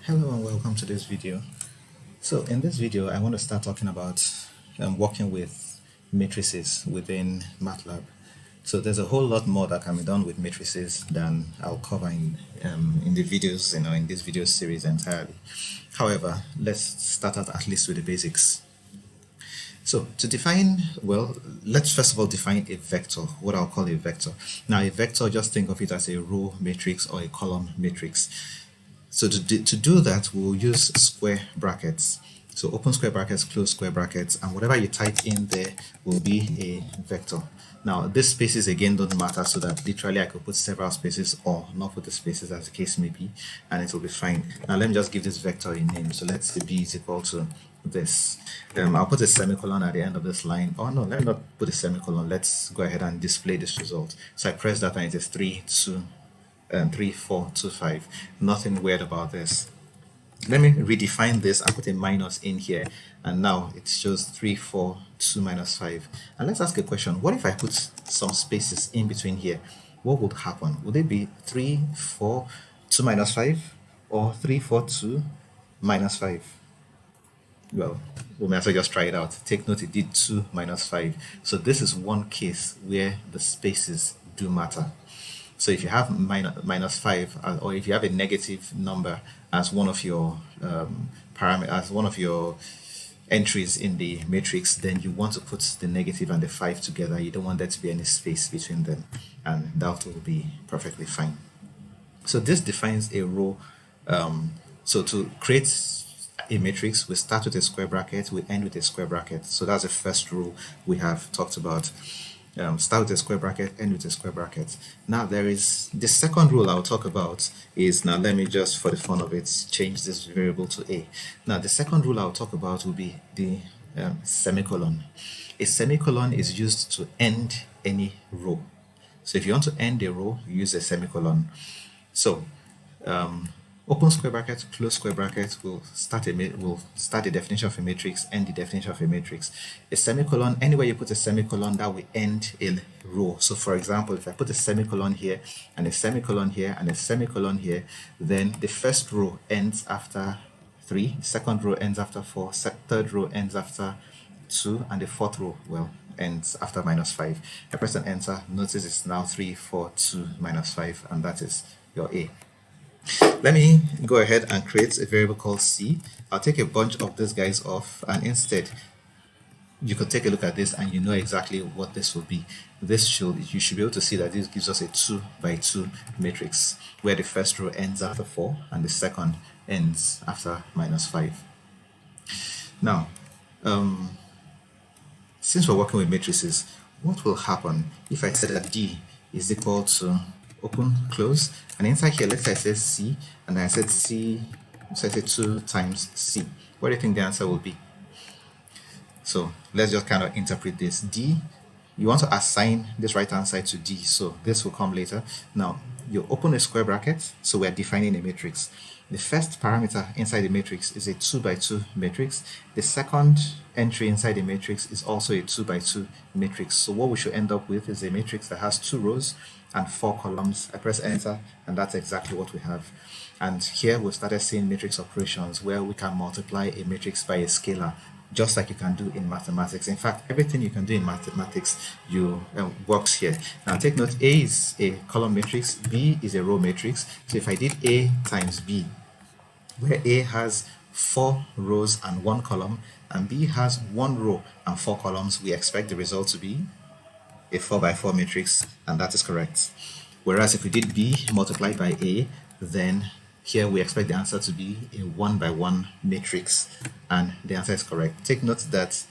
Hello and welcome to this video. So in this video I want to start talking about working with matrices within Matlab. So there's a whole lot more that can be done with matrices than I'll cover in the videos, in this video series entirely. However, let's start out at least with the basics. So to define, well, let's first of all define a vector, what I'll call a vector. Now a vector, just think of it as a row matrix or a column matrix. So to do that, we'll use square brackets. So open square brackets, close square brackets, and whatever you type in there will be a vector. Now these spaces again don't matter, so that literally I could put several spaces or not put the spaces as the case may be, and it will be fine. Now let me just give this vector a name. So let's say b is equal to this. I'll put a semicolon at the end of this line. Oh no, let me not put a semicolon. Let's go ahead and display this result. So I press that and it is 3, 2, 3, 4, 2, 5. Nothing weird about this. Let me redefine this and put a minus in here, and now it shows 3, 4, 2, minus 5. And let's ask a question. What if I put some spaces in between here? What would happen? Would it be 3, 4, 2, minus 5, or 3, 4, 2, minus 5? Well, we may as well just try it out. Take note, it did 2 minus 5. So this is one case where the spaces do matter. So if you have minus 5, or if you have a negative number as one of your as one of your entries in the matrix, then you want to put the negative and the 5 together. You don't want there to be any space between them, and that will be perfectly fine. So this defines a row. So to create a matrix, we start with a square bracket, we end with a square bracket. So that's the first rule we have talked about. Start with a square bracket, end with a square bracket. Now there is the second rule I'll talk about is, now let me just for the fun of it change this variable to a. Now the second rule I'll talk about will be the semicolon. A semicolon is used to end any row. So if you want to end a row, use a semicolon. So open square bracket, close square bracket will start the definition of a matrix, end the definition of a matrix. A semicolon, anywhere you put a semicolon, that will end a row. So for example, if I put a semicolon here and a semicolon here and a semicolon here, then the first row ends after 3, second row ends after 4, third row ends after 2, and the fourth row, well, ends after minus 5. I press and enter, notice it's now 3, 4, 2, minus 5, and that is your A. Let me go ahead and create a variable called C. I'll take a bunch of these guys off, and instead you could take a look at this and you know exactly what this will be. You should be able to see that this gives us a 2 by 2 matrix where the first row ends after 4 and the second ends after minus 5. Now since we're working with matrices, what will happen if I said that D is equal to open, close, and inside here, let's say I said C, and then I said C, so I said 2 times C. What do you think the answer will be? So let's just kind of interpret this. D, you want to assign this right hand side to D, so this will come later. Now you open a square bracket, so we're defining a matrix. The first parameter inside the matrix is a 2 by 2 matrix. The second entry inside the matrix is also a 2 by 2 matrix. So what we should end up with is a matrix that has 2 rows and 4 columns. I press enter, and that's exactly what we have. And here we started seeing matrix operations where we can multiply a matrix by a scalar, just like you can do in mathematics. In fact, everything you can do in mathematics works here. Now take note, A is a column matrix, B is a row matrix. So if I did A times B, where A has 4 rows and 1 column and B has 1 row and 4 columns, we expect the result to be a 4 by 4 matrix, and that is correct. Whereas if we did B multiplied by A, then here we expect the answer to be a 1 by 1 matrix, and the answer is correct. Take note that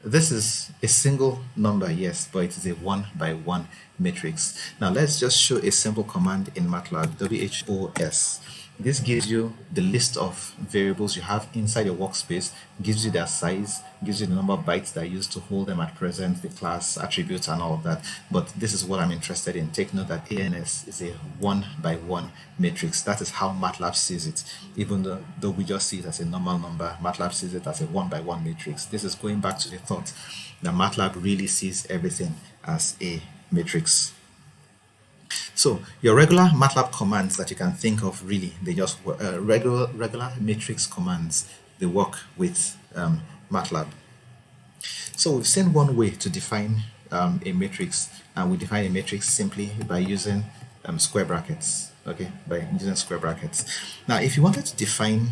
this is a single number, yes, but it is a 1 by 1 matrix. Now let's just show a simple command in Matlab, WHOS. This gives you the list of variables you have inside your workspace, gives you their size, gives you the number of bytes that are used to hold them at present, the class, attributes, and all of that. But this is what I'm interested in. Take note that ANS is a 1 by 1 matrix. That is how Matlab sees it. Even though we just see it as a normal number, Matlab sees it as a 1 by 1 matrix. This is going back to the thought that Matlab really sees everything as a matrix. So your regular MATLAB commands that you can think of, really, they just regular matrix commands. They work with MATLAB. So we've seen one way to define a matrix, and we define a matrix simply by using square brackets. Okay, by using square brackets. Now, if you wanted to define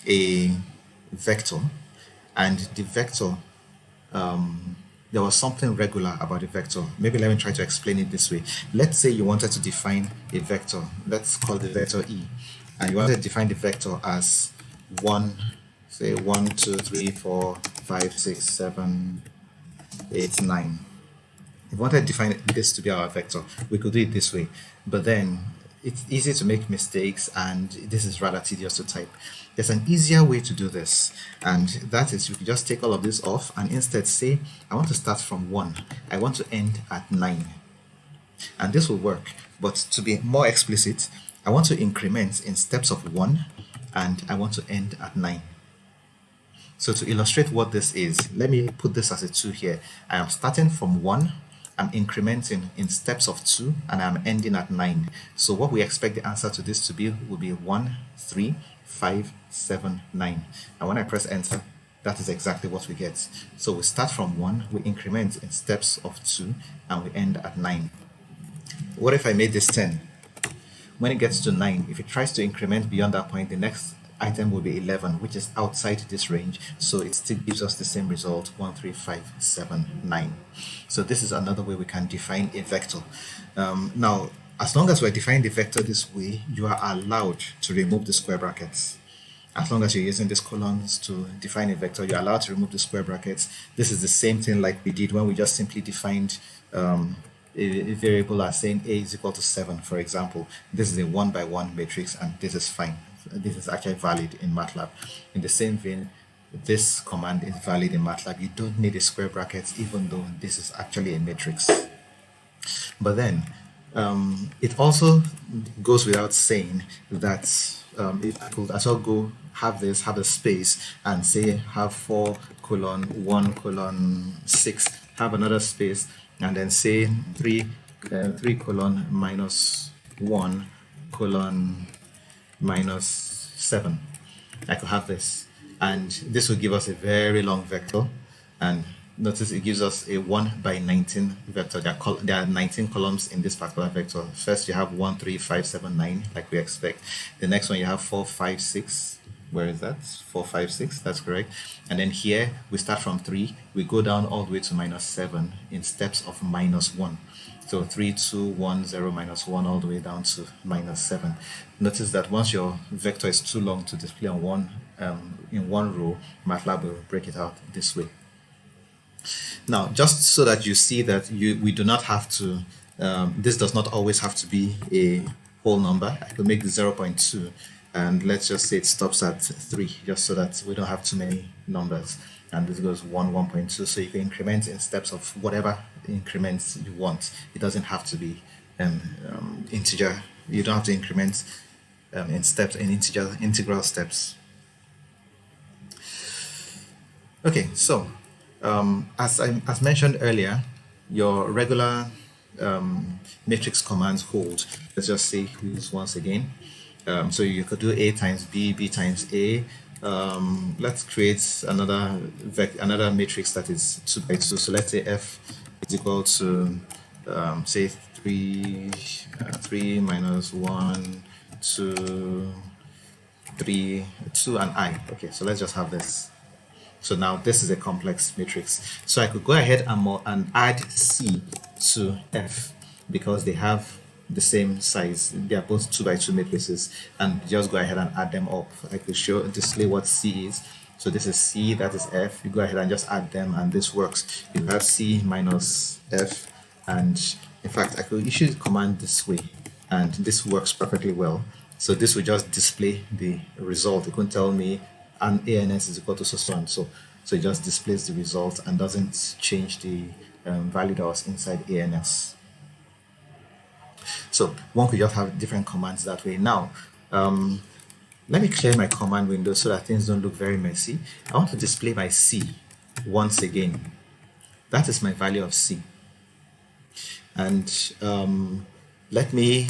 a vector, and the vector, there was something regular about the vector. Maybe let me try to explain it this way. Let's say you wanted to define a vector. Let's call the vector E, and you wanted to define the vector as 1, say 1, 2, 3, 4, 5, 6, 7, 8, 9. If we wanted to define this to be our vector, we could do it this way. But then it's easy to make mistakes, and this is rather tedious to type. There's an easier way to do this, and that is you can just take all of this off and instead say, I want to start from 1. I want to end at 9. And this will work. But to be more explicit, I want to increment in steps of 1, and I want to end at 9. So to illustrate what this is, let me put this as a 2 here. I am starting from 1, I'm incrementing in steps of 2, and I'm ending at 9. So what we expect the answer to this to be will be 1, 3, 5, 7, 9. And when I press enter, that is exactly what we get. So we start from 1, we increment in steps of 2, and we end at 9. What if I made this 10? When it gets to 9, if it tries to increment beyond that point, the next item will be 11, which is outside this range, so it still gives us the same result, 1, 3, 5, 7, 9. So this is another way we can define a vector. Now, as long as we're defining the vector this way, you are allowed to remove the square brackets. As long as you're using these colons to define a vector, you're allowed to remove the square brackets. This is the same thing like we did when we just simply defined a variable as saying a is equal to 7, for example. This is a 1 by 1 matrix, and this is fine. This is actually valid in MATLAB. In the same vein, this command is valid in MATLAB. You don't need a square brackets, even though this is actually a matrix. But then, it also goes without saying that if I could as well go have a space and say have 4 colon 1 colon 6, have another space, and then say 3 colon minus 1 colon minus 7. I could have this, and this will give us a very long vector. And notice it gives us a 1 by 19 vector. There are 19 columns in this particular vector. First you have 1, 3, 5, 7, 9, like we expect. The next one you have 4, 5, 6. Where is that? 4, 5, 6, that's correct. And then here we start from 3, we go down all the way to minus 7 in steps of minus 1. So 3, 2, 1, 0, minus 1, all the way down to minus 7. Notice that once your vector is too long to display on in one row, MATLAB will break it out this way. Now, just so that you see that we do not have to, this does not always have to be a whole number. I could make 0.2, and let's just say it stops at 3, just so that we don't have too many numbers. And this goes 1, 1.2, so you can increment in steps of whatever increments you want. It doesn't have to be integer. You don't have to increment in steps, in integral steps. Okay, so as mentioned earlier, your regular matrix commands hold. Let's just say use once again. So you could do A times B, B times A. Let's create another matrix that is 2 by 2. So let's say F is equal to say 3 minus 1, 2, 3, 2, and I. Okay, so let's just have this. So now this is a complex matrix. So I could go ahead and add C to F because they have the same size. They are both 2 by 2 matrices, and just go ahead and add them up. I could display what C is. So this is C, that is F. You go ahead and just add them, and this works. You have C minus F, and in fact, I could issue the command this way, and this works perfectly well. So this will just display the result. It couldn't tell me an ANS is equal to so and so. So it just displays the result and doesn't change the value that was inside ANS. So one could just have different commands that way. Now, let me clear my command window so that things don't look very messy. I want to display my C once again. That is my value of C. And let me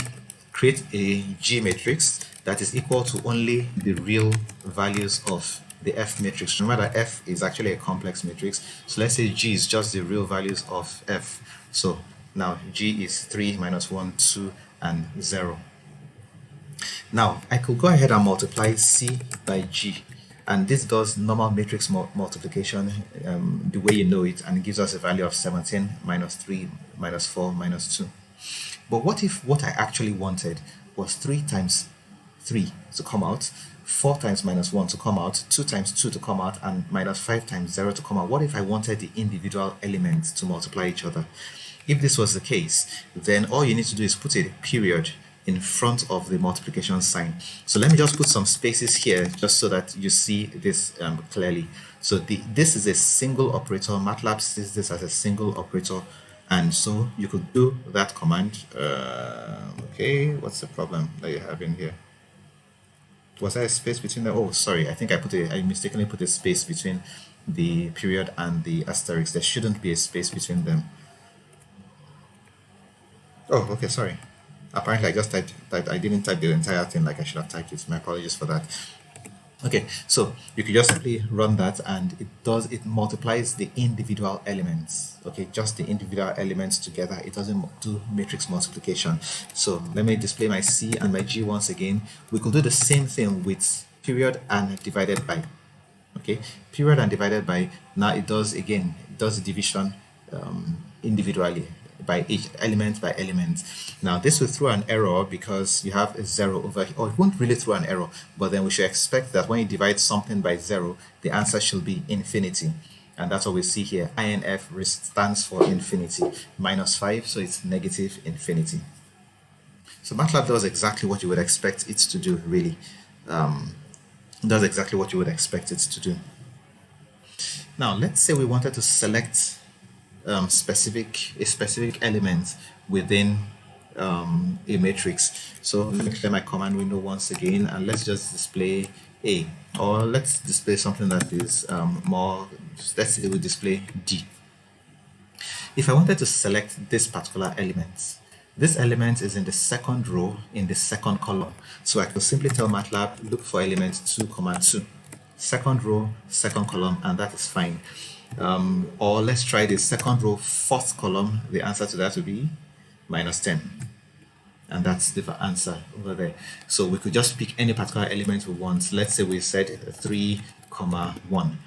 create a G matrix that is equal to only the real values of the F matrix. Remember that F is actually a complex matrix. So let's say G is just the real values of F. So now G is 3, minus 1, 2, and 0. Now I could go ahead and multiply C by G. And this does normal matrix multiplication the way you know it, and it gives us a value of 17, minus 3, minus 4, minus 2. But what if what I actually wanted was 3 times 3 to come out, 4 times minus 1 to come out, 2 times 2 to come out, and minus 5 times 0 to come out? What if I wanted the individual elements to multiply each other? If this was the case, then all you need to do is put a period in front of the multiplication sign. So let me just put some spaces here just so that you see this clearly. So this is a single operator. Matlab sees this as a single operator, and so you could do that command. Okay, what's the problem that you have in here? Was there a space between them? Oh, sorry, I think I mistakenly put a space between the period and the asterisk. There shouldn't be a space between them. Oh, okay, sorry. Apparently I just typed, I didn't type the entire thing like I should have typed it. My apologies for that. Okay, so you can just simply run that, and it multiplies the individual elements. Okay, just the individual elements together. It doesn't do matrix multiplication. So let me display my C and my G once again. We could do the same thing with period and divided by. Okay, period and divided by. Now it does the division individually, by each element by element. Now this will throw an error because you have a 0 over here, or it won't really throw an error, but then we should expect that when you divide something by 0, the answer should be infinity, and that's what we see here. INF stands for infinity, minus 5, so it's negative infinity. So Matlab does exactly what you would expect it to do, really. Does exactly what you would expect it to do. Now let's say we wanted to select a specific element within a matrix. So let me clear my command window once again, and let's just display A, or let's display something that is more, let's say we display D. If I wanted to select this particular element, this element is in the second row in the second column, so I could simply tell Matlab, look for element 2, 2, second row, second column, and that is fine. Or let's try the second row, fourth column. The answer to that would be minus 10, and that's the answer over there. So we could just pick any particular element we want. Let's say we said 3, 1,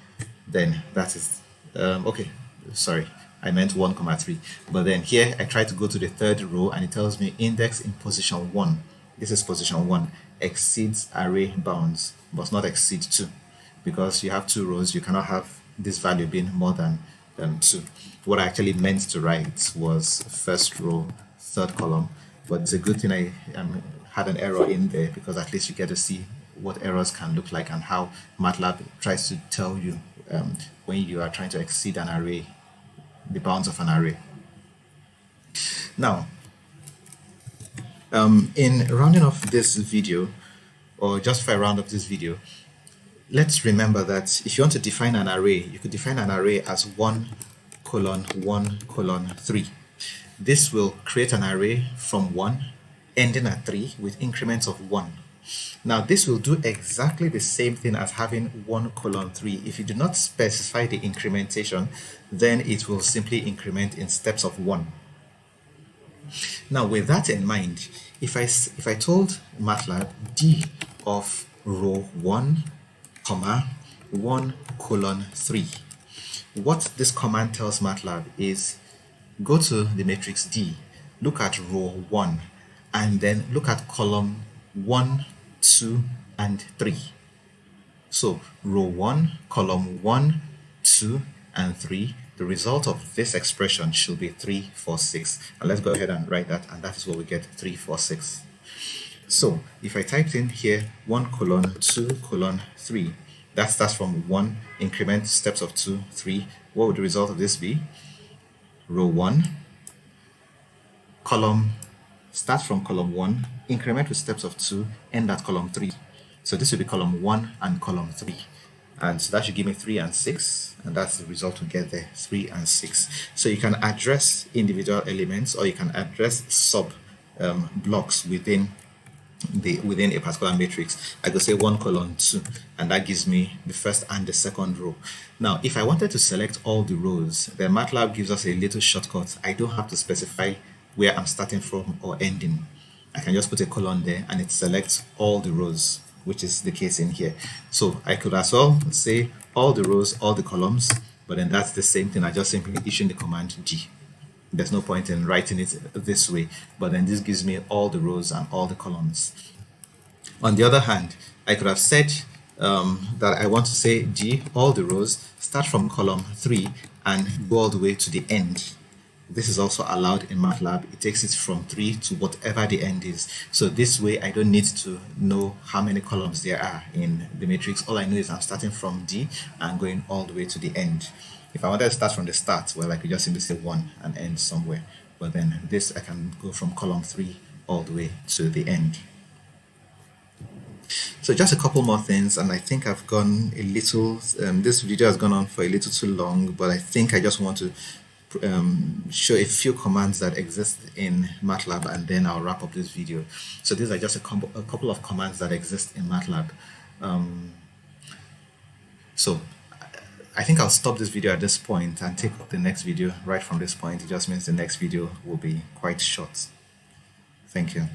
then that is okay, sorry, I meant 1, 3, but then here I try to go to the third row and it tells me index in position 1. This is position 1, exceeds array bounds, must not exceed 2, because you have 2 rows, you cannot have this value being more than 2. What I actually meant to write was first row, third column, but it's a good thing I had an error in there, because at least you get to see what errors can look like and how Matlab tries to tell you when you are trying to exceed an array, the bounds of an array. Now, in rounding off this video, or just for a round up this video, let's remember that if you want to define an array, you could define an array as 1, 1, 3. This will create an array from 1 ending at 3 with increments of 1. Now this will do exactly the same thing as having 1, 3. If you do not specify the incrementation, then it will simply increment in steps of 1. Now with that in mind, if I told Matlab D of row 1, 1, 3, what this command tells Matlab is go to the matrix D, look at row 1, and then look at column 1, 2, and 3. So row 1, column 1, 2, and 3, the result of this expression should be 3, 4, 6. And let's go ahead and write that, and that is what we get, 3, 4, 6. So if I typed in here 1, 2, 3, that starts from 1, increment steps of 2, 3. What would the result of this be? Row 1, column, start from column 1, increment with steps of 2, end at column 3. So this will be column 1 and column 3. And so that should give me 3 and 6, and that's the result we get there, 3 and 6. So you can address individual elements, or you can address sub blocks within a particular matrix. I could say 1 colon 2, and that gives me the first and the second row. Now if I wanted to select all the rows, then Matlab gives us a little shortcut. I don't have to specify where I'm starting from or ending. I can just put a colon there and it selects all the rows, which is the case in here. So I could as well say all the rows, all the columns, but then that's the same thing. I just simply issue the command G. There's no point in writing it this way, but then this gives me all the rows and all the columns. On the other hand, I could have said that I want to say G, all the rows, start from column 3 and go all the way to the end. This is also allowed in Matlab. It takes it from 3 to whatever the end is. So this way I don't need to know how many columns there are in the matrix. All I know is I'm starting from D and going all the way to the end. If I wanted to start from the start, well, I could just simply say 1 and end somewhere. But then this, I can go from column 3 all the way to the end. So just a couple more things, and I think I've gone a little, this video has gone on for a little too long, but I think I just want to show a few commands that exist in Matlab, and then I'll wrap up this video. So these are just a couple of commands that exist in Matlab. So I think I'll stop this video at this point and take up the next video right from this point. It just means the next video will be quite short. Thank you.